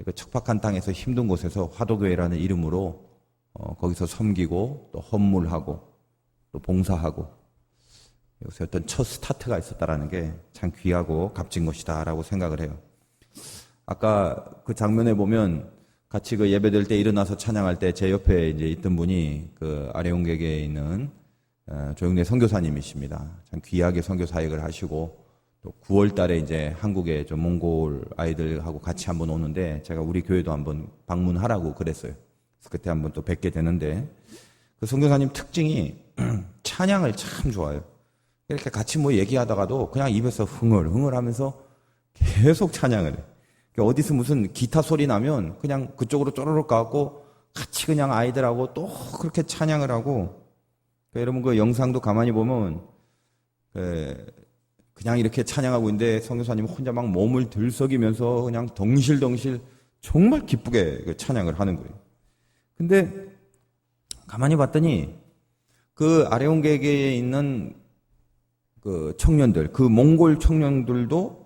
그 척박한 땅에서 힘든 곳에서 화도교회라는 이름으로 거기서 섬기고 또 헌물하고 또 봉사하고 여기서 어떤 첫 스타트가 있었다라는 게 참 귀하고 값진 것이다라고 생각을 해요. 아까 그 장면에 보면 같이 그 예배드릴 때 일어나서 찬양할 때 제 옆에 이제 있던 분이 그 아래온객에 있는 조영래 선교사님이십니다. 참 귀하게 선교 사역을 하시고 또 9월 달에 이제 한국에 좀 몽골 아이들하고 같이 한번 오는데 제가 우리 교회도 한번 방문하라고 그랬어요. 그래서 그때 한번 또 뵙게 되는데 그 선교사님 특징이 찬양을 참 좋아해요. 이렇게 같이 뭐 얘기하다가도 그냥 입에서 흥얼흥얼 하면서 계속 찬양을 해요. 어디서 무슨 기타 소리 나면 그냥 그쪽으로 쪼르륵 가고 같이 그냥 아이들하고 또 그렇게 찬양을 하고 여러분 그 영상도 가만히 보면 그냥 이렇게 찬양하고 있는데 선교사님 혼자 막 몸을 들썩이면서 그냥 덩실덩실 정말 기쁘게 그 찬양을 하는 거예요. 근데 가만히 봤더니 그 아래온객에 있는 그 청년들, 그 몽골 청년들도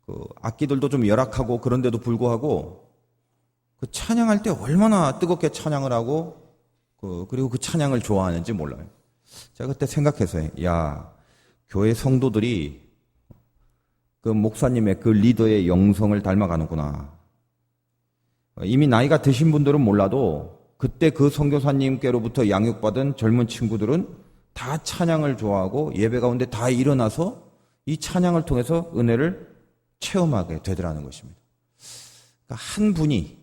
그 악기들도 좀 열악하고 그런데도 불구하고 그 찬양할 때 얼마나 뜨겁게 찬양을 하고 그리고 그 찬양을 좋아하는지 몰라요. 제가 그때 생각해서 야, 교회 성도들이 그 목사님의 그 리더의 영성을 닮아가는구나. 이미 나이가 드신 분들은 몰라도 그때 그 선교사님께로부터 양육받은 젊은 친구들은 다 찬양을 좋아하고 예배 가운데 다 일어나서 이 찬양을 통해서 은혜를 체험하게 되더라는 것입니다. 그러니까 한 분이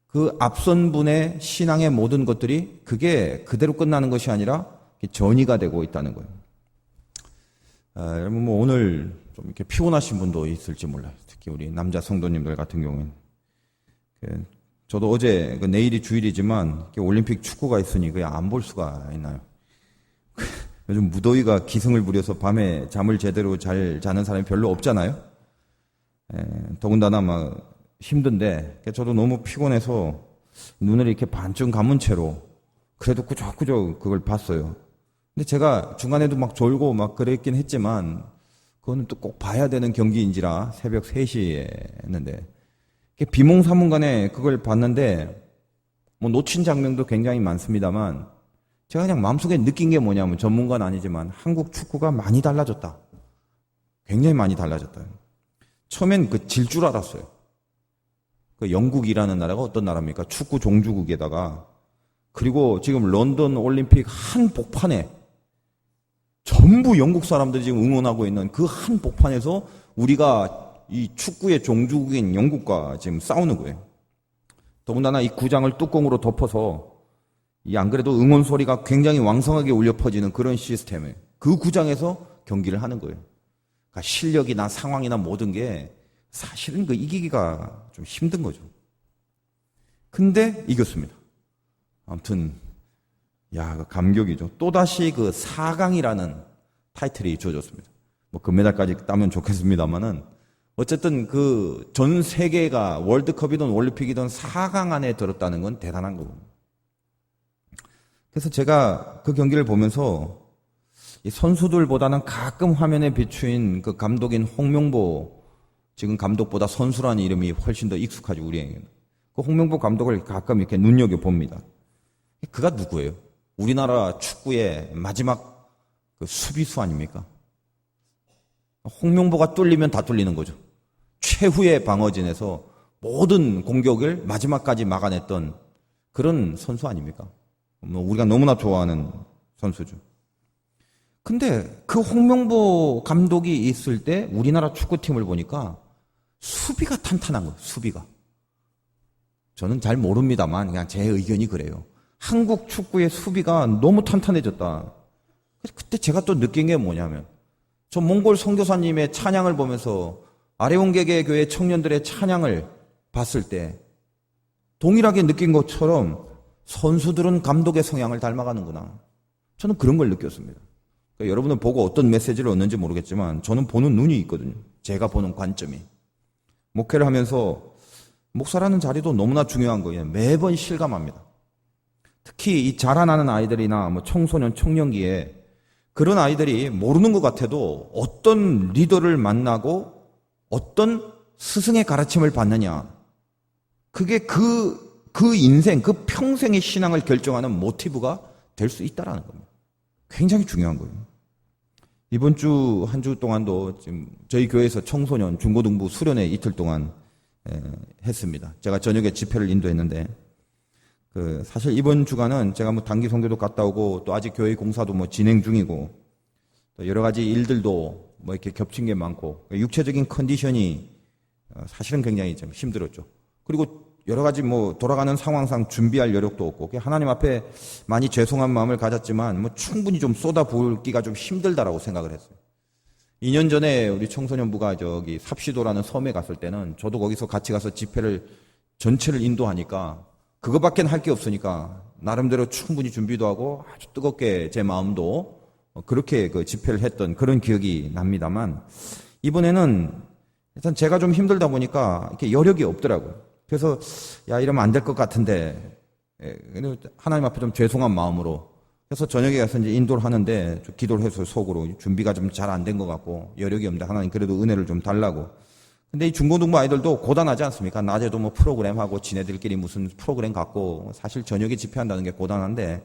그 앞선 분의 신앙의 모든 것들이 그게 그대로 끝나는 것이 아니라 전이가 되고 있다는 거예요. 여러분 뭐 오늘 좀 이렇게 피곤하신 분도 있을지 몰라요. 특히 우리 남자 성도님들 같은 경우에는 저도 어제 내일이 주일이지만 올림픽 축구가 있으니 그냥 안 볼 수가 있나요? 요즘 무더위가 기승을 부려서 밤에 잠을 제대로 잘 자는 사람이 별로 없잖아요. 더군다나 막 힘든데 저도 너무 피곤해서 눈을 이렇게 반쯤 감은 채로 그래도 꾸적꾸적 그걸 봤어요. 근데 제가 중간에도 막 졸고 막 그랬긴 했지만 그거는 또 꼭 봐야 되는 경기인지라 새벽 3시에 했는데 비몽사몽간에 그걸 봤는데 뭐 놓친 장면도 굉장히 많습니다만 제가 그냥 마음속에 느낀 게 뭐냐면 전문가는 아니지만 한국 축구가 많이 달라졌다. 굉장히 많이 달라졌다. 처음엔 질 줄 알았어요. 그 영국이라는 나라가 어떤 나라입니까? 축구 종주국에다가 그리고 지금 런던 올림픽 한복판에 전부 영국 사람들이 지금 응원하고 있는 그 한복판에서 우리가 이 축구의 종주국인 영국과 지금 싸우는 거예요. 더군다나 이 구장을 뚜껑으로 덮어서 이 안 그래도 응원 소리가 굉장히 왕성하게 울려 퍼지는 그런 시스템에 그 구장에서 경기를 하는 거예요. 그러니까 실력이나 상황이나 모든 게 사실은 그 이기기가 좀 힘든 거죠. 근데 이겼습니다. 아무튼 감격이죠. 또다시 그 4강이라는 타이틀이 주어졌습니다. 뭐 금메달까지 따면 좋겠습니다만은 어쨌든 그 전 세계가 월드컵이든 올림픽이든 4강 안에 들었다는 건 대단한 거고. 그래서 제가 그 경기를 보면서 이 선수들보다는 가끔 화면에 비추인 그 감독인 홍명보 지금 감독보다 선수라는 이름이 훨씬 더 익숙하죠, 우리에게는. 그 홍명보 감독을 가끔 이렇게 눈여겨봅니다. 그가 누구예요? 우리나라 축구의 마지막 그 수비수 아닙니까? 홍명보가 뚫리면 다 뚫리는 거죠. 최후의 방어진에서 모든 공격을 마지막까지 막아냈던 그런 선수 아닙니까? 우리가 너무나 좋아하는 선수죠. 근데 그 홍명보 감독이 있을 때 우리나라 축구팀을 보니까 수비가 탄탄한 거예요, 수비가. 저는 잘 모릅니다만 그냥 제 의견이 그래요. 한국 축구의 수비가 너무 탄탄해졌다. 그때 제가 또 느낀 게 뭐냐면 저 몽골 선교사님의 찬양을 보면서 아래온객의 교회 청년들의 찬양을 봤을 때 동일하게 느낀 것처럼 선수들은 감독의 성향을 닮아가는구나. 저는 그런 걸 느꼈습니다. 그러니까 여러분은 보고 어떤 메시지를 얻는지 모르겠지만 저는 보는 눈이 있거든요. 제가 보는 관점이. 목회를 하면서 목사라는 자리도 너무나 중요한 거예요. 매번 실감합니다. 특히 이 자라나는 아이들이나 뭐 청소년, 청년기에 그런 아이들이 모르는 것 같아도 어떤 리더를 만나고 어떤 스승의 가르침을 받느냐. 그게 그 인생, 그 평생의 신앙을 결정하는 모티브가 될 수 있다라는 겁니다. 굉장히 중요한 거예요. 이번 주 한 주 동안도 지금 저희 교회에서 청소년 중고등부 수련회 이틀 동안 했습니다. 제가 저녁에 집회를 인도했는데 사실 이번 주간은 제가 뭐 단기 선교도 갔다 오고 또 아직 교회 공사도 뭐 진행 중이고 또 여러 가지 일들도 뭐 이렇게 겹친 게 많고 육체적인 컨디션이 사실은 굉장히 좀 힘들었죠. 그리고 여러 가지 뭐 돌아가는 상황상 준비할 여력도 없고 하나님 앞에 많이 죄송한 마음을 가졌지만 뭐 충분히 좀 쏟아부을기가 좀 힘들다라고 생각을 했어요. 2년 전에 우리 청소년부가 저기 삽시도라는 섬에 갔을 때는 저도 거기서 같이 가서 집회를 전체를 인도하니까 그거밖에 할 게 없으니까 나름대로 충분히 준비도 하고 아주 뜨겁게 제 마음도 그렇게 그 집회를 했던 그런 기억이 납니다만 이번에는 일단 제가 좀 힘들다 보니까 이렇게 여력이 없더라고요. 그래서 야 이러면 안 될 것 같은데 하나님 앞에 좀 죄송한 마음으로 그래서 저녁에 가서 이제 인도를 하는데 좀 기도를 해서 속으로 준비가 좀 잘 안 된 것 같고 여력이 없는데 하나님 그래도 은혜를 좀 달라고. 근데 이 중고등부 아이들도 고단하지 않습니까? 낮에도 뭐 프로그램 하고 지네들끼리 무슨 프로그램 갖고 사실 저녁에 집회한다는 게 고단한데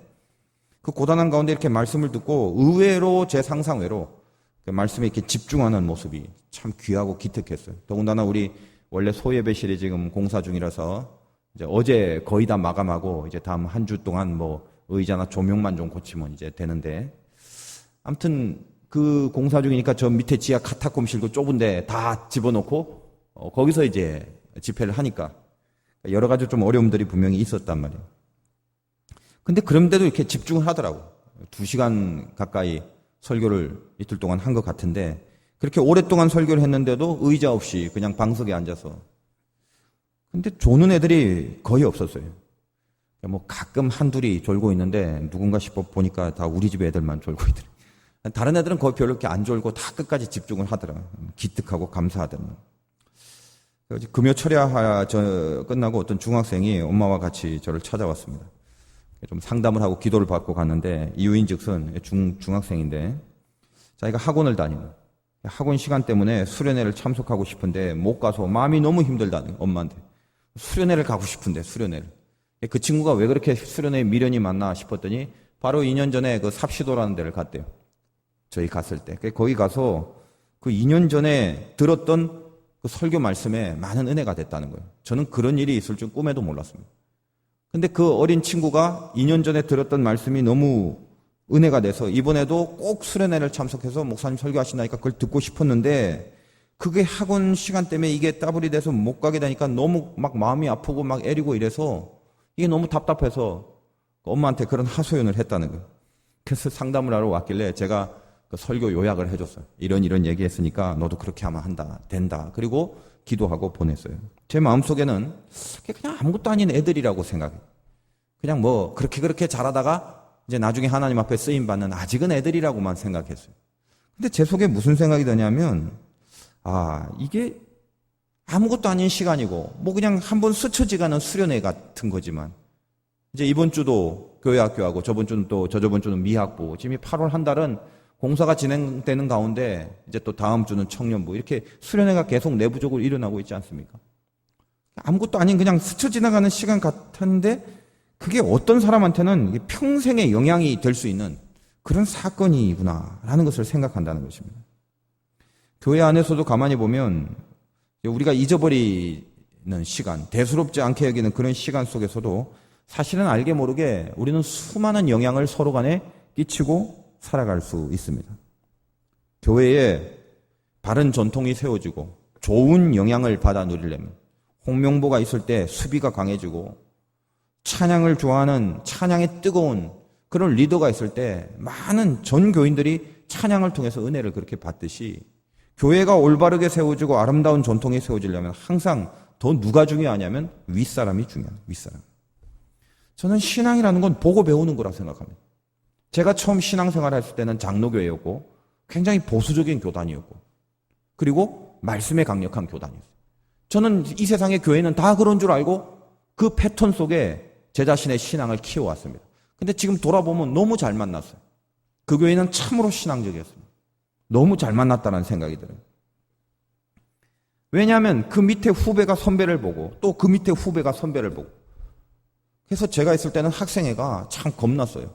그 고단한 가운데 이렇게 말씀을 듣고 의외로 제 상상외로 그 말씀에 이렇게 집중하는 모습이 참 귀하고 기특했어요. 더군다나 우리 원래 소예배실이 지금 공사 중이라서 이제 어제 거의 다 마감하고 이제 다음 한 주 동안 뭐 의자나 조명만 좀 고치면 이제 되는데 아무튼 그 공사 중이니까 저 밑에 지하 카타콤실도 좁은데 다 집어넣고 거기서 이제 집회를 하니까 여러 가지 좀 어려움들이 분명히 있었단 말이에요. 근데 그런데도 이렇게 집중을 하더라고. 2시간 가까이 설교를 이틀 동안 한 것 같은데 그렇게 오랫동안 설교를 했는데도 의자 없이 그냥 방석에 앉아서. 근데 조는 애들이 거의 없었어요. 뭐 가끔 한둘이 졸고 있는데 누군가 싶어 보니까 다 우리 집 애들만 졸고 있더라고요. 다른 애들은 거의 별로 이렇게 안 졸고 다 끝까지 집중을 하더라. 기특하고 감사하더라. 금요 철야 끝나고 어떤 중학생이 엄마와 같이 저를 찾아왔습니다. 좀 상담을 하고 기도를 받고 갔는데 이유인즉슨 중학생인데 자기가 학원을 다니는 학원 시간 때문에 수련회를 참석하고 싶은데 못 가서 마음이 너무 힘들다는 엄마한테 수련회를 가고 싶은데 수련회를 그 친구가 왜 그렇게 수련회에 미련이 많나 싶었더니 바로 2년 전에 그 삽시도라는 데를 갔대요. 저희 갔을 때 거기 가서 그 2년 전에 들었던 그 설교 말씀에 많은 은혜가 됐다는 거예요. 저는 그런 일이 있을 줄 꿈에도 몰랐습니다. 근데 그 어린 친구가 2년 전에 들었던 말씀이 너무 은혜가 돼서 이번에도 꼭 수련회를 참석해서 목사님 설교하신다니까 그걸 듣고 싶었는데 그게 학원 시간 때문에 이게 따블이 돼서 못 가게 되니까 너무 막 마음이 아프고 막 애리고 이래서 이게 너무 답답해서 엄마한테 그런 하소연을 했다는 거예요. 그래서 상담을 하러 왔길래 제가 그 설교 요약을 해줬어요. 이런 얘기했으니까 너도 그렇게 하면 된다. 그리고 기도하고 보냈어요. 제 마음속에는 그냥 아무것도 아닌 애들이라고 생각해요. 그냥 뭐 그렇게 잘하다가 이제 나중에 하나님 앞에 쓰임받는 아직은 애들이라고만 생각했어요. 근데 제 속에 무슨 생각이 드냐면 이게 아무것도 아닌 시간이고 뭐 그냥 한번 스쳐지가는 수련회 같은 거지만 이제 이번 주도 교회학교하고 저번 주는 또 저저번 주는 미학부 지금 8월 한 달은 공사가 진행되는 가운데 이제 또 다음 주는 청년부 이렇게 수련회가 계속 내부적으로 일어나고 있지 않습니까? 아무것도 아닌 그냥 스쳐 지나가는 시간 같은데 그게 어떤 사람한테는 평생의 영향이 될 수 있는 그런 사건이구나라는 것을 생각한다는 것입니다. 교회 안에서도 가만히 보면 우리가 잊어버리는 시간, 대수롭지 않게 여기는 그런 시간 속에서도 사실은 알게 모르게 우리는 수많은 영향을 서로 간에 끼치고 살아갈 수 있습니다. 교회에 바른 전통이 세워지고 좋은 영향을 받아 누리려면 홍명보가 있을 때 수비가 강해지고 찬양을 좋아하는 찬양에 뜨거운 그런 리더가 있을 때 많은 전 교인들이 찬양을 통해서 은혜를 그렇게 받듯이 교회가 올바르게 세워지고 아름다운 전통이 세워지려면 항상 더 누가 중요하냐면 윗사람이 중요합니다. 윗사람. 저는 신앙이라는 건 보고 배우는 거라 생각합니다. 제가 처음 신앙생활 했을 때는 장로교회였고 굉장히 보수적인 교단이었고 그리고 말씀에 강력한 교단이었어요. 저는 이 세상의 교회는 다 그런 줄 알고 그 패턴 속에 제 자신의 신앙을 키워왔습니다. 근데 지금 돌아보면 너무 잘 만났어요. 그 교회는 참으로 신앙적이었습니다. 너무 잘 만났다는 생각이 들어요. 왜냐하면 그 밑에 후배가 선배를 보고 또 그 밑에 후배가 선배를 보고. 그래서 제가 있을 때는 학생회가 참 겁났어요.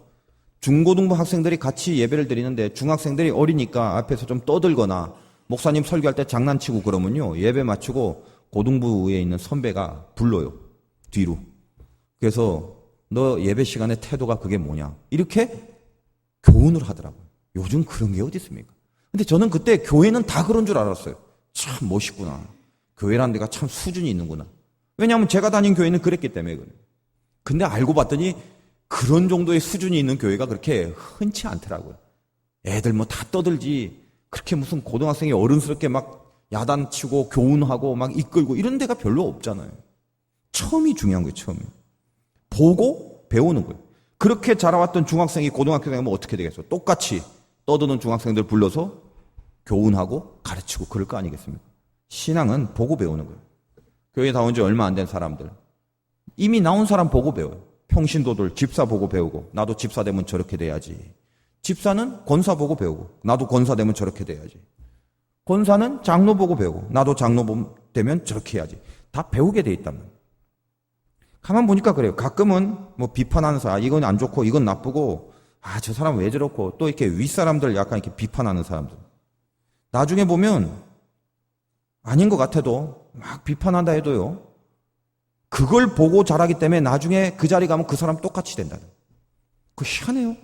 중고등부 학생들이 같이 예배를 드리는데 중학생들이 어리니까 앞에서 좀 떠들거나 목사님 설교할 때 장난치고 그러면요, 예배 마치고 고등부에 있는 선배가 불러요, 뒤로. 그래서 너 예배 시간에 태도가 그게 뭐냐, 이렇게 교훈을 하더라고요. 요즘 그런 게 어디 있습니까? 근데 저는 그때 교회는 다 그런 줄 알았어요. 참 멋있구나. 교회라는 데가 참 수준이 있는구나. 왜냐하면 제가 다닌 교회는 그랬기 때문에 그래요. 근데 알고 봤더니 그런 정도의 수준이 있는 교회가 그렇게 흔치 않더라고요. 애들 뭐 다 떠들지, 그렇게 무슨 고등학생이 어른스럽게 막 야단치고 교훈하고 막 이끌고 이런 데가 별로 없잖아요. 처음이 중요한 거예요, 처음이. 보고 배우는 거예요. 그렇게 자라왔던 중학생이 고등학교 가면 어떻게 되겠어? 똑같이 떠드는 중학생들 불러서 교훈하고 가르치고 그럴 거 아니겠습니까? 신앙은 보고 배우는 거예요. 교회 나온 지 얼마 안 된 사람들, 이미 나온 사람 보고 배워요. 평신도들 집사 보고 배우고, 나도 집사 되면 저렇게 돼야지. 집사는 권사 보고 배우고, 나도 권사 되면 저렇게 돼야지. 권사는 장로 보고 배우고, 나도 장로 되면 저렇게 해야지. 다 배우게 돼 있다면. 가만 보니까 그래요. 가끔은 뭐 비판하는 사람, 이건 안 좋고 이건 나쁘고, 저 사람 왜 저렇고, 또 이렇게 윗사람들 약간 이렇게 비판하는 사람들. 나중에 보면 아닌 것 같아도 막 비판한다 해도요, 그걸 보고 자라기 때문에 나중에 그 자리 가면 그 사람 똑같이 된다는. 그거 희한해요.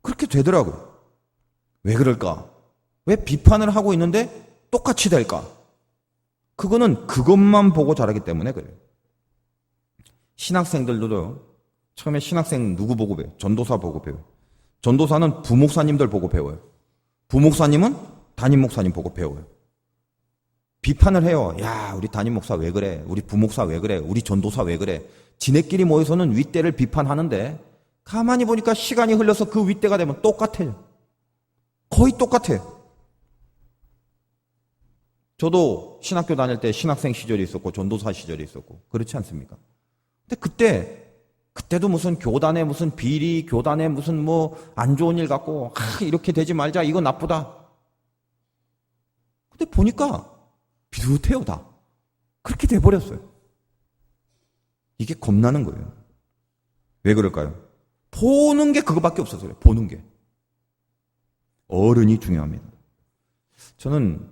그렇게 되더라고요. 왜 그럴까? 왜 비판을 하고 있는데 똑같이 될까? 그거는 그것만 보고 자라기 때문에 그래요. 신학생들도요, 처음에 신학생 누구 보고 배워요? 전도사 보고 배워요. 전도사는 부목사님들 보고 배워요. 부목사님은 담임 목사님 보고 배워요. 비판을 해요. 야, 우리 담임 목사 왜 그래? 우리 부목사 왜 그래? 우리 전도사 왜 그래? 지네끼리 모여서는 윗대를 비판하는데 가만히 보니까 시간이 흘러서 그 윗대가 되면 똑같아요. 거의 똑같아요. 저도 신학교 다닐 때 신학생 시절이 있었고 전도사 시절이 있었고 그렇지 않습니까? 근데 그때도 무슨 교단에 무슨 비리, 교단에 무슨 뭐 안 좋은 일 갖고 이렇게 되지 말자, 이거 나쁘다. 근데 보니까 비슷해요, 다. 그렇게 돼버렸어요. 이게 겁나는 거예요. 왜 그럴까요? 보는 게 그거밖에 없어서요. 보는 게. 어른이 중요합니다. 저는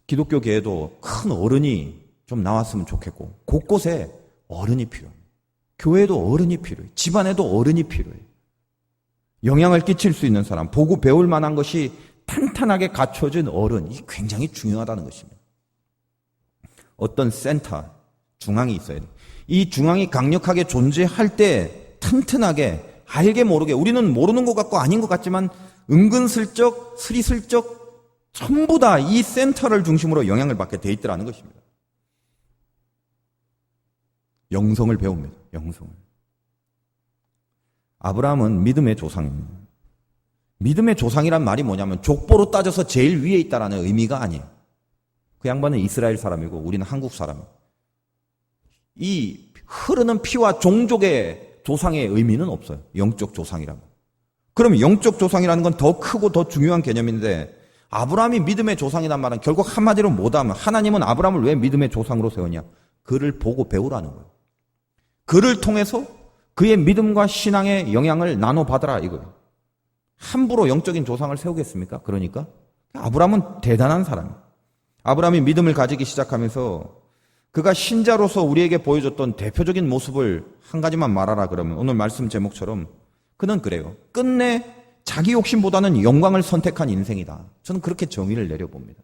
기독교계에도 큰 어른이 좀 나왔으면 좋겠고, 곳곳에 어른이 필요해요. 교회도 어른이 필요해요. 집안에도 어른이 필요해요. 영향을 끼칠 수 있는 사람, 보고 배울 만한 것이 탄탄하게 갖춰진 어른, 이게 굉장히 중요하다는 것입니다. 어떤 센터, 중앙이 있어야 돼요. 이 중앙이 강력하게 존재할 때 튼튼하게, 알게 모르게, 우리는 모르는 것 같고 아닌 것 같지만 은근슬쩍, 스리슬쩍 전부 다 이 센터를 중심으로 영향을 받게 돼 있더라는 것입니다. 영성을 배웁니다. 영성을. 아브라함은 믿음의 조상입니다. 믿음의 조상이란 말이 뭐냐면 족보로 따져서 제일 위에 있다라는 의미가 아니에요. 그 양반은 이스라엘 사람이고 우리는 한국 사람이에요. 이 흐르는 피와 종족의 조상의 의미는 없어요. 영적 조상이라고. 그럼 영적 조상이라는 건 더 크고 더 중요한 개념인데, 아브라함이 믿음의 조상이란 말은 결국 한마디로 뭐다면 하나님은 아브라함을 왜 믿음의 조상으로 세웠냐? 그를 보고 배우라는 거예요. 그를 통해서 그의 믿음과 신앙의 영향을 나눠받아라 이거예요. 함부로 영적인 조상을 세우겠습니까? 그러니까 아브라함은 대단한 사람이에요. 아브라함이 믿음을 가지기 시작하면서 그가 신자로서 우리에게 보여줬던 대표적인 모습을 한 가지만 말하라 그러면, 오늘 말씀 제목처럼 그는 그래요. 끝내 자기 욕심보다는 영광을 선택한 인생이다. 저는 그렇게 정의를 내려봅니다.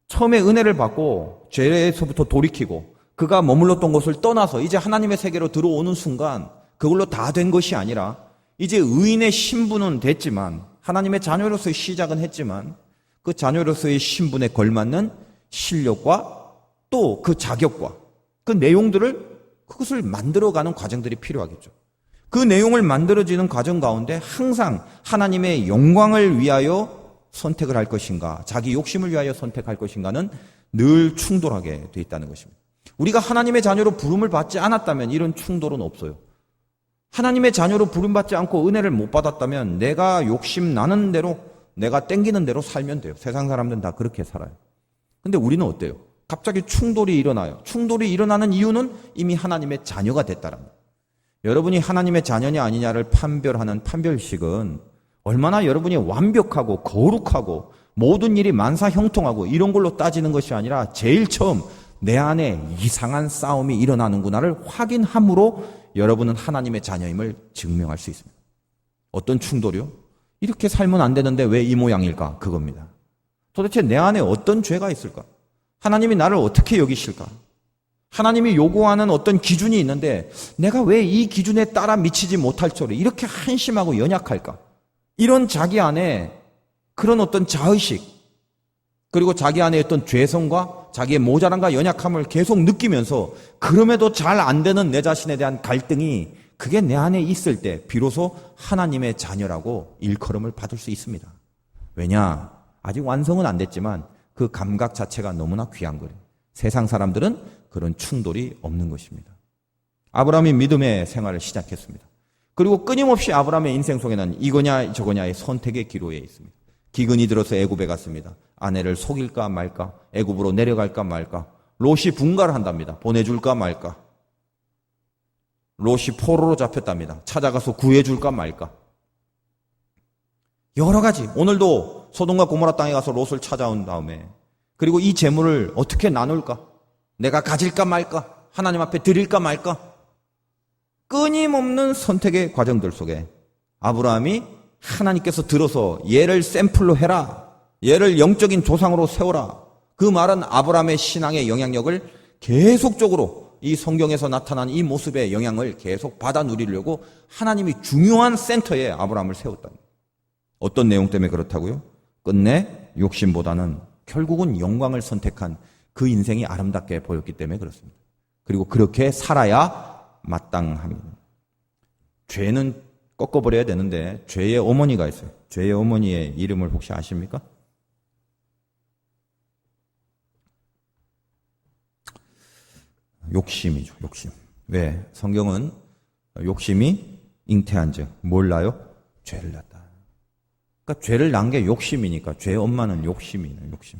처음에 은혜를 받고 죄에서부터 돌이키고 그가 머물렀던 곳을 떠나서 이제 하나님의 세계로 들어오는 순간 그걸로 다 된 것이 아니라 이제 의인의 신분은 됐지만, 하나님의 자녀로서의 시작은 했지만 그 자녀로서의 신분에 걸맞는 실력과 또 그 자격과 그 내용들을, 그것을 만들어가는 과정들이 필요하겠죠. 그 내용을 만들어지는 과정 가운데 항상 하나님의 영광을 위하여 선택을 할 것인가, 자기 욕심을 위하여 선택할 것인가는 늘 충돌하게 돼 있다는 것입니다. 우리가 하나님의 자녀로 부름을 받지 않았다면 이런 충돌은 없어요. 하나님의 자녀로 부름받지 않고 은혜를 못 받았다면 내가 욕심 나는 대로, 내가 땡기는 대로 살면 돼요. 세상 사람들은 다 그렇게 살아요. 근데 우리는 어때요? 갑자기 충돌이 일어나요. 충돌이 일어나는 이유는 이미 하나님의 자녀가 됐다는 거예요. 여러분이 하나님의 자녀냐 아니냐를 판별하는 판별식은 얼마나 여러분이 완벽하고 거룩하고 모든 일이 만사형통하고 이런 걸로 따지는 것이 아니라 제일 처음 내 안에 이상한 싸움이 일어나는구나를 확인함으로 여러분은 하나님의 자녀임을 증명할 수 있습니다. 어떤 충돌이요? 이렇게 살면 안 되는데 왜 이 모양일까? 그겁니다. 도대체 내 안에 어떤 죄가 있을까? 하나님이 나를 어떻게 여기실까? 하나님이 요구하는 어떤 기준이 있는데 내가 왜 이 기준에 따라 미치지 못할 줄을 이렇게 한심하고 연약할까? 이런 자기 안에 그런 어떤 자의식, 그리고 자기 안에 어떤 죄성과 자기의 모자람과 연약함을 계속 느끼면서 그럼에도 잘 안 되는 내 자신에 대한 갈등이 그게 내 안에 있을 때 비로소 하나님의 자녀라고 일컬음을 받을 수 있습니다. 왜냐? 아직 완성은 안 됐지만 그 감각 자체가 너무나 귀한 거예요. 세상 사람들은 그런 충돌이 없는 것입니다. 아브라함이 믿음의 생활을 시작했습니다. 그리고 끊임없이 아브라함의 인생 속에는 이거냐 저거냐의 선택의 기로에 있습니다. 기근이 들어서 애굽에 갔습니다. 아내를 속일까 말까, 애굽으로 내려갈까 말까, 롯이 분가를 한답니다. 보내줄까 말까. 롯이 포로로 잡혔답니다. 찾아가서 구해줄까 말까. 여러 가지. 오늘도 소돔과 고모라 땅에 가서 롯을 찾아온 다음에 그리고 이 재물을 어떻게 나눌까? 내가 가질까 말까? 하나님 앞에 드릴까 말까? 끊임없는 선택의 과정들 속에 아브라함이 하나님께서 들어서 얘를 샘플로 해라. 얘를 영적인 조상으로 세워라. 그 말은 아브라함의 신앙의 영향력을 계속적으로 이 성경에서 나타난 이 모습의 영향을 계속 받아 누리려고 하나님이 중요한 센터에 아브라함을 세웠다. 어떤 내용 때문에 그렇다고요? 끝내 욕심보다는 결국은 영광을 선택한 그 인생이 아름답게 보였기 때문에 그렇습니다. 그리고 그렇게 살아야 마땅합니다. 죄는 꺾어버려야 되는데 죄의 어머니가 있어요. 죄의 어머니의 이름을 혹시 아십니까? 욕심이죠. 욕심. 왜? 성경은 욕심이 잉태한 즉 몰라요? 죄를 낳다. 그러니까 죄를 낳은 게 욕심이니까 죄의 엄마는 욕심이네. 욕심.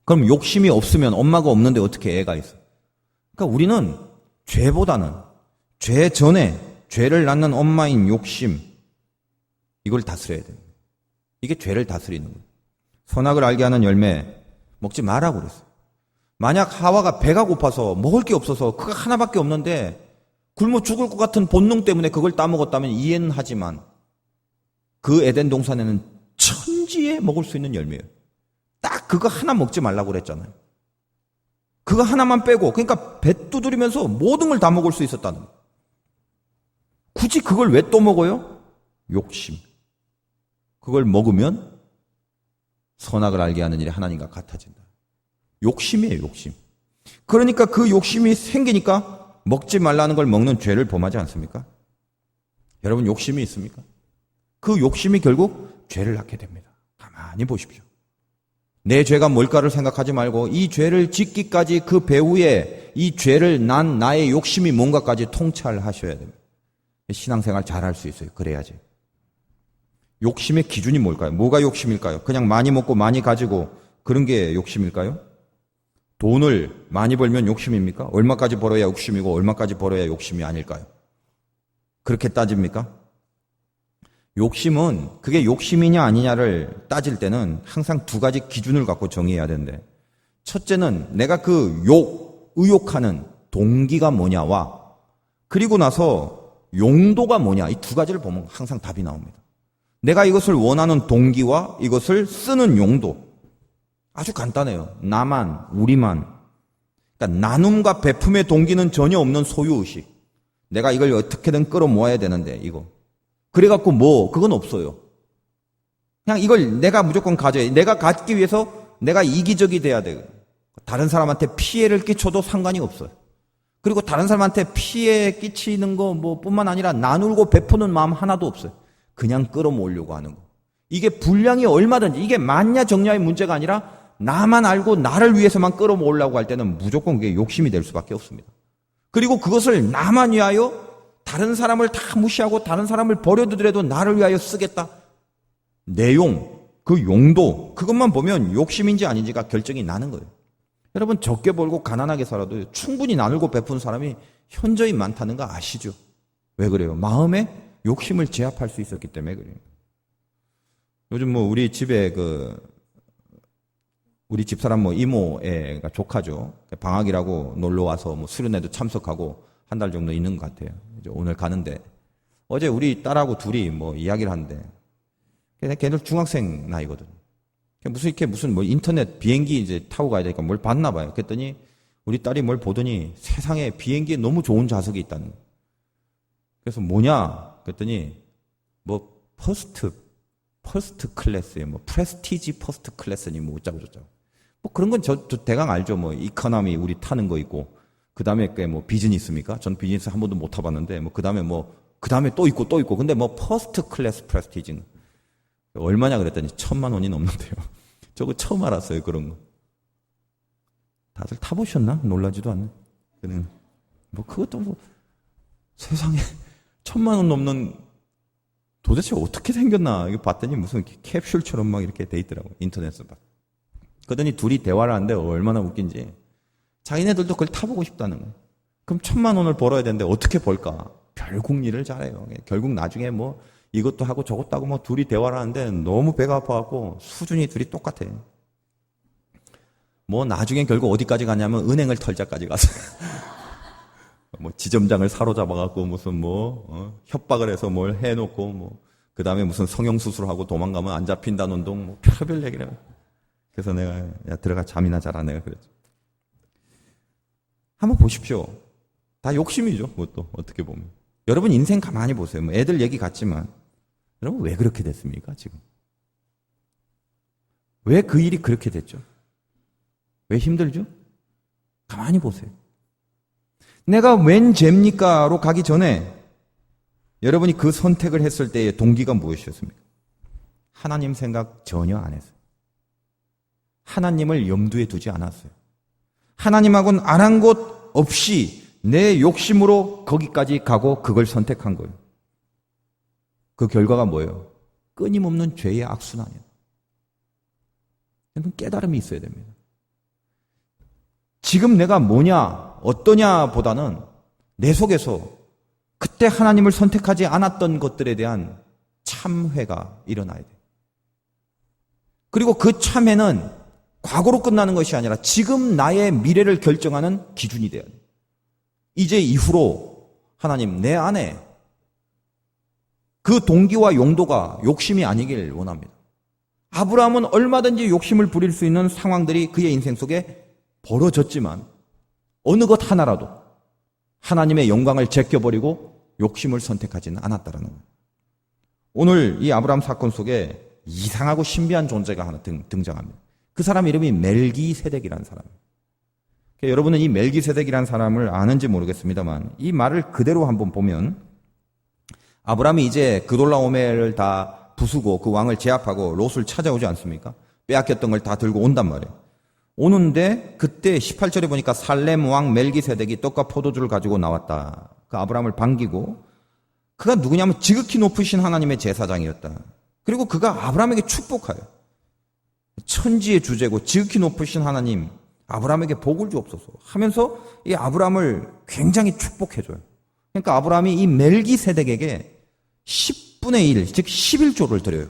그럼 욕심이 없으면 엄마가 없는데 어떻게 애가 있어? 그러니까 우리는 죄보다는 죄 전에 죄를 낳는 엄마인 욕심, 이걸 다스려야 됩니다. 이게 죄를 다스리는 거예요. 선악을 알게 하는 열매 먹지 말라고 그랬어요. 만약 하와가 배가 고파서 먹을 게 없어서 그거 하나밖에 없는데 굶어 죽을 것 같은 본능 때문에 그걸 따먹었다면 이해는 하지만 그 에덴 동산에는 천지에 먹을 수 있는 열매예요. 딱 그거 하나 먹지 말라고 그랬잖아요. 그거 하나만 빼고, 그러니까 배 두드리면서 모든 걸 다 먹을 수 있었다는 거예요. 굳이 그걸 왜 또 먹어요? 욕심. 그걸 먹으면 선악을 알게 하는 일이 하나님과 같아진다. 욕심이에요, 욕심. 그러니까 그 욕심이 생기니까 먹지 말라는 걸 먹는 죄를 범하지 않습니까? 여러분 욕심이 있습니까? 그 욕심이 결국 죄를 낳게 됩니다. 가만히 보십시오. 내 죄가 뭘까를 생각하지 말고 이 죄를 짓기까지 그 배후에 이 죄를 난 나의 욕심이 뭔가까지 통찰하셔야 됩니다. 신앙생활 잘할 수 있어요. 그래야지. 욕심의 기준이 뭘까요? 뭐가 욕심일까요? 그냥 많이 먹고 많이 가지고 그런 게 욕심일까요? 돈을 많이 벌면 욕심입니까? 얼마까지 벌어야 욕심이고 얼마까지 벌어야 욕심이 아닐까요? 그렇게 따집니까? 욕심은 그게 욕심이냐 아니냐를 따질 때는 항상 두 가지 기준을 갖고 정의해야 되는데, 첫째는 내가 그 의욕하는 동기가 뭐냐와 그리고 나서 용도가 뭐냐, 이 두 가지를 보면 항상 답이 나옵니다. 내가 이것을 원하는 동기와 이것을 쓰는 용도, 아주 간단해요. 나만, 우리만. 그러니까 나눔과 배품의 동기는 전혀 없는 소유의식. 내가 이걸 어떻게든 끌어모아야 되는데 이거. 그래갖고 그건 없어요. 그냥 이걸 내가 무조건 가져야 돼. 내가 갖기 위해서 내가 이기적이 돼야 돼. 다른 사람한테 피해를 끼쳐도 상관이 없어요. 그리고 다른 사람한테 피해 끼치는 거 뿐만 아니라 나누고 베푸는 마음 하나도 없어요. 그냥 끌어모으려고 하는 거. 이게 분량이 얼마든지, 이게 많냐 적냐의 문제가 아니라 나만 알고 나를 위해서만 끌어모으려고 할 때는 무조건 그게 욕심이 될 수밖에 없습니다. 그리고 그것을 나만 위하여 다른 사람을 다 무시하고 다른 사람을 버려두더라도 나를 위하여 쓰겠다. 내용, 그 용도, 그것만 보면 욕심인지 아닌지가 결정이 나는 거예요. 여러분, 적게 벌고 가난하게 살아도 충분히 나누고 베푼 사람이 현저히 많다는 거 아시죠? 왜 그래요? 마음에 욕심을 제압할 수 있었기 때문에 그래요. 요즘 뭐 우리 집에 우리 집사람 이모애가 조카죠. 방학이라고 놀러 와서 수련회도 참석하고 한 달 정도 있는 것 같아요. 이제 오늘 가는데 어제 우리 딸하고 둘이 이야기를 하는데 걔들 중학생 나이거든. 무슨 인터넷 비행기 이제 타고 가야 되니까 뭘 봤나 봐요. 그랬더니 우리 딸이 뭘 보더니 세상에 비행기에 너무 좋은 좌석이 있다는 거예요. 그래서 뭐냐? 그랬더니 퍼스트 클래스에 프레스티지 퍼스트 클래스니 어쩌고 저쩌고. 그런 건 저 대강 알죠. 이코노미 우리 타는 거 있고, 그 다음에 비즈니스입니까? 전 비즈니스 한 번도 못 타봤는데, 그 다음에 또 있고 또 있고. 근데 퍼스트 클래스 프레스티지는 얼마냐 그랬더니 1,000만 원이 넘는데요. 저거 처음 알았어요, 그런 거. 다들 타보셨나? 놀라지도 않네. 그것도 세상에 1,000만 원 넘는 도대체 어떻게 생겼나? 이거 봤더니 무슨 캡슐처럼 막 이렇게 돼 있더라고. 인터넷에서 봤. 그러더니 둘이 대화를 하는데 얼마나 웃긴지. 자기네들도 그걸 타보고 싶다는 거예요. 그럼 1,000만 원을 벌어야 되는데 어떻게 벌까? 별국 일을 잘해요. 결국 나중에 이것도 하고 저것도 하고 둘이 대화를 하는데 너무 배가 아파갖고 수준이 둘이 똑같아. 나중에 결국 어디까지 가냐면 은행을 털자까지 가서. 지점장을 사로잡아갖고 무슨 협박을 해서 뭘 해놓고 그 다음에 무슨 성형수술하고 도망가면 안 잡힌다는 동 별별 얘기를 해요. 그래서 내가 야 들어가 잠이나 자라 내가 그랬죠. 한번 보십시오. 다 욕심이죠. 그것도 어떻게 보면. 여러분 인생 가만히 보세요. 애들 얘기 같지만 여러분 왜 그렇게 됐습니까 지금? 왜 그 일이 그렇게 됐죠? 왜 힘들죠? 가만히 보세요. 내가 웬 죄입니까로 가기 전에 여러분이 그 선택을 했을 때의 동기가 무엇이었습니까? 하나님 생각 전혀 안 했어요. 하나님을 염두에 두지 않았어요. 하나님하고는 아는 곳 없이 내 욕심으로 거기까지 가고 그걸 선택한 거예요. 그 결과가 뭐예요? 끊임없는 죄의 악순환이에요. 여러분 깨달음이 있어야 됩니다. 지금 내가 뭐냐, 어떠냐 보다는 내 속에서 그때 하나님을 선택하지 않았던 것들에 대한 참회가 일어나야 돼. 그리고 그 참회는 과거로 끝나는 것이 아니라 지금 나의 미래를 결정하는 기준이 돼야 돼. 이제 이후로 하나님 내 안에 그 동기와 용도가 욕심이 아니길 원합니다. 아브라함은 얼마든지 욕심을 부릴 수 있는 상황들이 그의 인생 속에 벌어졌지만 어느 것 하나라도 하나님의 영광을 제껴버리고 욕심을 선택하지는 않았다라는 거예요. 오늘 이 아브라함 사건 속에 이상하고 신비한 존재가 하나 등장합니다. 그 사람 이름이 멜기세덱이라는 사람이에요. 여러분은 이 멜기세덱이라는 사람을 아는지 모르겠습니다만 이 말을 그대로 한번 보면 아브라함이 이제 그돌라오멜을 다 부수고 그 왕을 제압하고 롯을 찾아오지 않습니까? 빼앗겼던 걸 다 들고 온단 말이에요. 오는데 그때 18절에 보니까 살렘 왕 멜기세덱이 떡과 포도주를 가지고 나왔다. 그 아브라함을 반기고 그가 누구냐면 지극히 높으신 하나님의 제사장이었다. 그리고 그가 아브라함에게 축복하여 천지의 주제고 지극히 높으신 하나님 아브라함에게 복을 주옵소서 하면서 이 아브라함을 굉장히 축복해줘요. 그러니까 아브라함이 이 멜기세덱에게 10분의 1, 즉 11조를 드려요.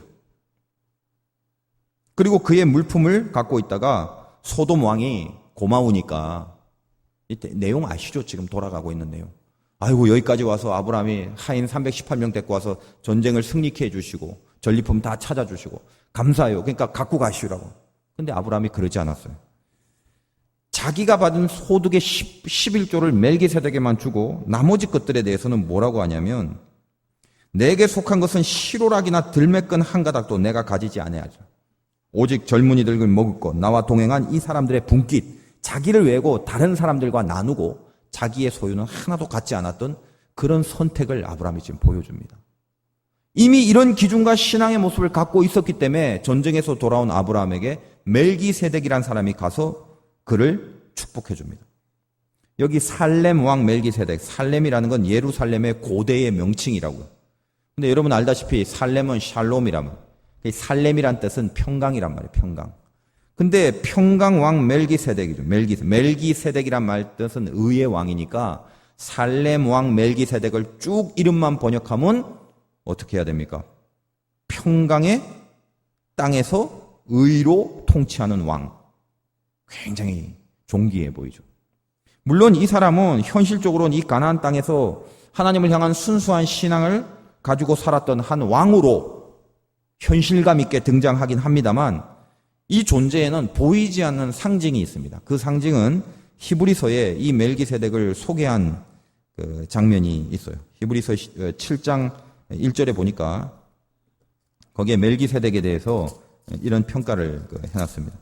그리고 그의 물품을 갖고 있다가 소돔 왕이 고마우니까 이때 내용 아시죠? 지금 돌아가고 있는 내용. 아이고 여기까지 와서 아브라함이 하인 318명 데리고 와서 전쟁을 승리케 해주시고 전리품 다 찾아주시고 감사해요. 그러니까 갖고 가시라고. 근데 아브라함이 그러지 않았어요. 자기가 받은 소득의 11조를 멜기세덱에만 주고 나머지 것들에 대해서는 뭐라고 하냐면 내게 속한 것은 시로락이나 들매끈 한 가닥도 내가 가지지 아니하죠. 오직 젊은이들을 먹을 것, 나와 동행한 이 사람들의 분깃, 자기를 외고 다른 사람들과 나누고 자기의 소유는 하나도 갖지 않았던 그런 선택을 아브라함이 지금 보여줍니다. 이미 이런 기준과 신앙의 모습을 갖고 있었기 때문에 전쟁에서 돌아온 아브라함에게 멜기세덱이라는 사람이 가서 그를 축복해 줍니다. 여기 살렘 왕 멜기세덱, 살렘이라는 건 예루살렘의 고대의 명칭이라고요. 근데 여러분 알다시피 살렘은 샬롬이라면 살렘이란 뜻은 평강이란 말이에요. 평강. 근데 평강 왕 멜기세덱이죠. 멜기세덱이란 말 뜻은 의의 왕이니까 살렘 왕 멜기세덱을 쭉 이름만 번역하면 어떻게 해야 됩니까? 평강의 땅에서 의로 통치하는 왕. 굉장히 존귀해 보이죠. 물론 이 사람은 현실적으로는 이 가나안 땅에서 하나님을 향한 순수한 신앙을 가지고 살았던 한 왕으로 현실감 있게 등장하긴 합니다만 이 존재에는 보이지 않는 상징이 있습니다. 그 상징은 히브리서에 이 멜기세덱을 소개한 그 장면이 있어요. 히브리서 7장 1절에 보니까 거기에 멜기세덱에 대해서 이런 평가를 해놨습니다.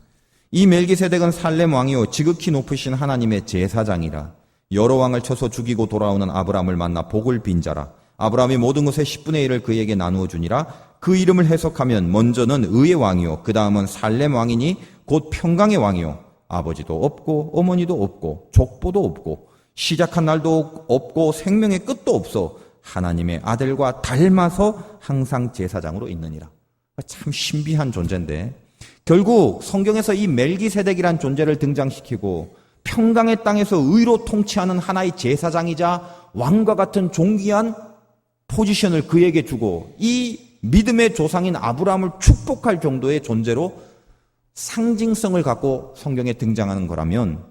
이 멜기세덱은 살렘 왕이요 지극히 높으신 하나님의 제사장이라. 여러 왕을 쳐서 죽이고 돌아오는 아브라함을 만나 복을 빈 자라. 아브라함이 모든 것의 10분의 1을 그에게 나누어 주니라. 그 이름을 해석하면 먼저는 의의 왕이요 그 다음은 살렘 왕이니 곧 평강의 왕이요 아버지도 없고 어머니도 없고 족보도 없고 시작한 날도 없고 생명의 끝도 없어 하나님의 아들과 닮아서 항상 제사장으로 있느니라. 참 신비한 존재인데 결국 성경에서 이 멜기세덱이란 존재를 등장시키고 평강의 땅에서 의로 통치하는 하나의 제사장이자 왕과 같은 존귀한 포지션을 그에게 주고 이 믿음의 조상인 아브라함을 축복할 정도의 존재로 상징성을 갖고 성경에 등장하는 거라면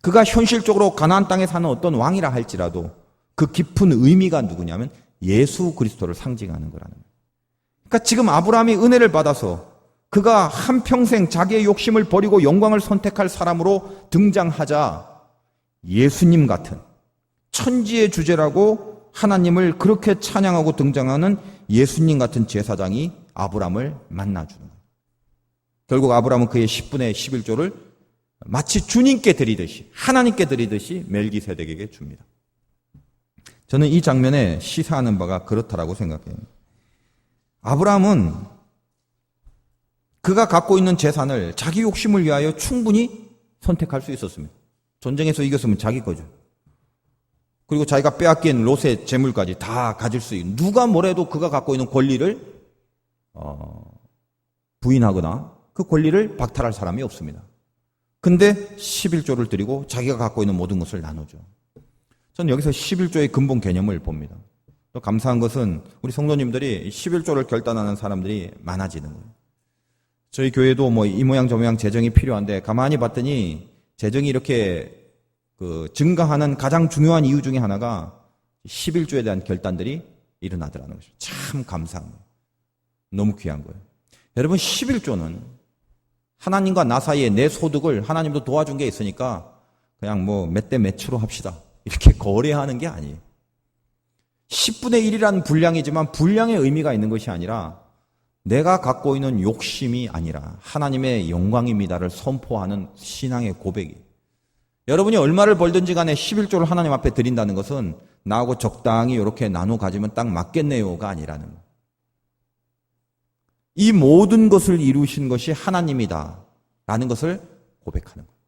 그가 현실적으로 가나안 땅에 사는 어떤 왕이라 할지라도 그 깊은 의미가 누구냐면 예수 그리스도를 상징하는 거라는 거예요. 그러니까 지금 아브라함이 은혜를 받아서 그가 한평생 자기의 욕심을 버리고 영광을 선택할 사람으로 등장하자 예수님 같은 천지의 주제라고 하나님을 그렇게 찬양하고 등장하는 예수님 같은 제사장이 아브라함을 만나주는 거예요. 결국 아브라함은 그의 10분의 11조를 마치 주님께 드리듯이 하나님께 드리듯이 멜기세덱에게 줍니다. 저는 이 장면에 시사하는 바가 그렇다라고 생각해요. 아브라함은 그가 갖고 있는 재산을 자기 욕심을 위하여 충분히 선택할 수 있었습니다. 전쟁에서 이겼으면 자기 거죠. 그리고 자기가 빼앗긴 롯의 재물까지 다 가질 수 있는, 누가 뭐래도 그가 갖고 있는 권리를 부인하거나 그 권리를 박탈할 사람이 없습니다. 근데 11조를 드리고 자기가 갖고 있는 모든 것을 나누죠. 저는 여기서 11조의 근본 개념을 봅니다. 또 감사한 것은 우리 성도님들이 11조를 결단하는 사람들이 많아지는 거예요. 저희 교회도 뭐 이 모양 저 모양 재정이 필요한데 가만히 봤더니 재정이 이렇게 증가하는 가장 중요한 이유 중에 하나가 11조에 대한 결단들이 일어나더라는 것이죠. 참 감사한 거예요. 너무 귀한 거예요. 여러분 11조는 하나님과 나 사이에 내 소득을 하나님도 도와준 게 있으니까 그냥 뭐 몇 대 몇으로 합시다 이렇게 거래하는 게 아니에요. 10분의 1이라는 분량이지만 분량의 의미가 있는 것이 아니라 내가 갖고 있는 욕심이 아니라 하나님의 영광입니다를 선포하는 신앙의 고백이에요. 여러분이 얼마를 벌든지 간에 11조를 하나님 앞에 드린다는 것은 나하고 적당히 이렇게 나눠 가지면 딱 맞겠네요가 아니라는 거예요. 이 모든 것을 이루신 것이 하나님이다 라는 것을 고백하는 거예요.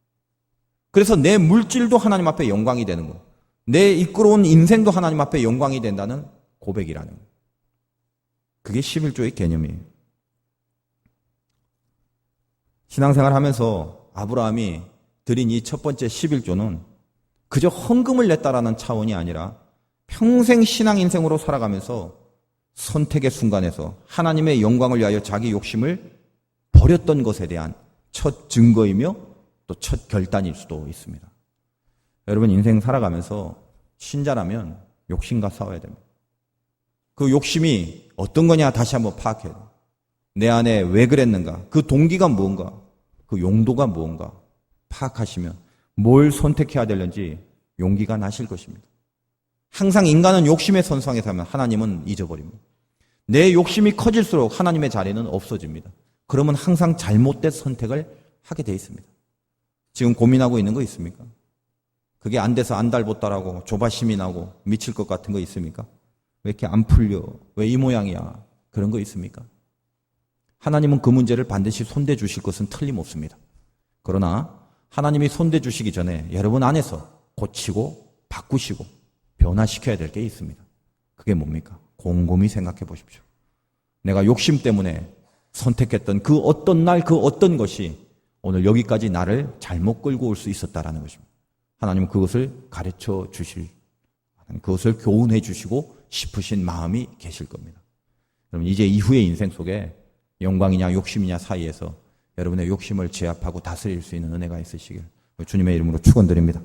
그래서 내 물질도 하나님 앞에 영광이 되는 거예요. 내 이끌어온 인생도 하나님 앞에 영광이 된다는 고백이라는 거예요. 그게 11조의 개념이에요. 신앙생활 하면서 아브라함이 드린 이 첫 번째 11조는 그저 헌금을 냈다라는 차원이 아니라 평생 신앙 인생으로 살아가면서 선택의 순간에서 하나님의 영광을 위하여 자기 욕심을 버렸던 것에 대한 첫 증거이며 또 첫 결단일 수도 있습니다. 여러분 인생 살아가면서 신자라면 욕심과 싸워야 됩니다. 그 욕심이 어떤 거냐 다시 한번 파악해야 돼요. 내 안에 왜 그랬는가, 그 동기가 무언가, 그 용도가 무언가 파악하시면 뭘 선택해야 되는지 용기가 나실 것입니다. 항상 인간은 욕심의 선상에 서면 하나님은 잊어버립니다. 내 욕심이 커질수록 하나님의 자리는 없어집니다. 그러면 항상 잘못된 선택을 하게 돼 있습니다. 지금 고민하고 있는 거 있습니까? 그게 안 돼서 안달붙다라고 조바심이 나고 미칠 것 같은 거 있습니까? 왜 이렇게 안 풀려? 왜 이 모양이야? 그런 거 있습니까? 하나님은 그 문제를 반드시 손대 주실 것은 틀림없습니다. 그러나 하나님이 손대 주시기 전에 여러분 안에서 고치고 바꾸시고 변화시켜야 될 게 있습니다. 그게 뭡니까? 곰곰이 생각해 보십시오. 내가 욕심 때문에 선택했던 그 어떤 날, 그 어떤 것이 오늘 여기까지 나를 잘못 끌고 올 수 있었다라는 것입니다. 하나님은 그것을 가르쳐 주실, 그것을 교훈해 주시고 싶으신 마음이 계실 겁니다. 여러분, 이제 이후의 인생 속에 영광이냐 욕심이냐 사이에서 여러분의 욕심을 제압하고 다스릴 수 있는 은혜가 있으시길 주님의 이름으로 축원드립니다.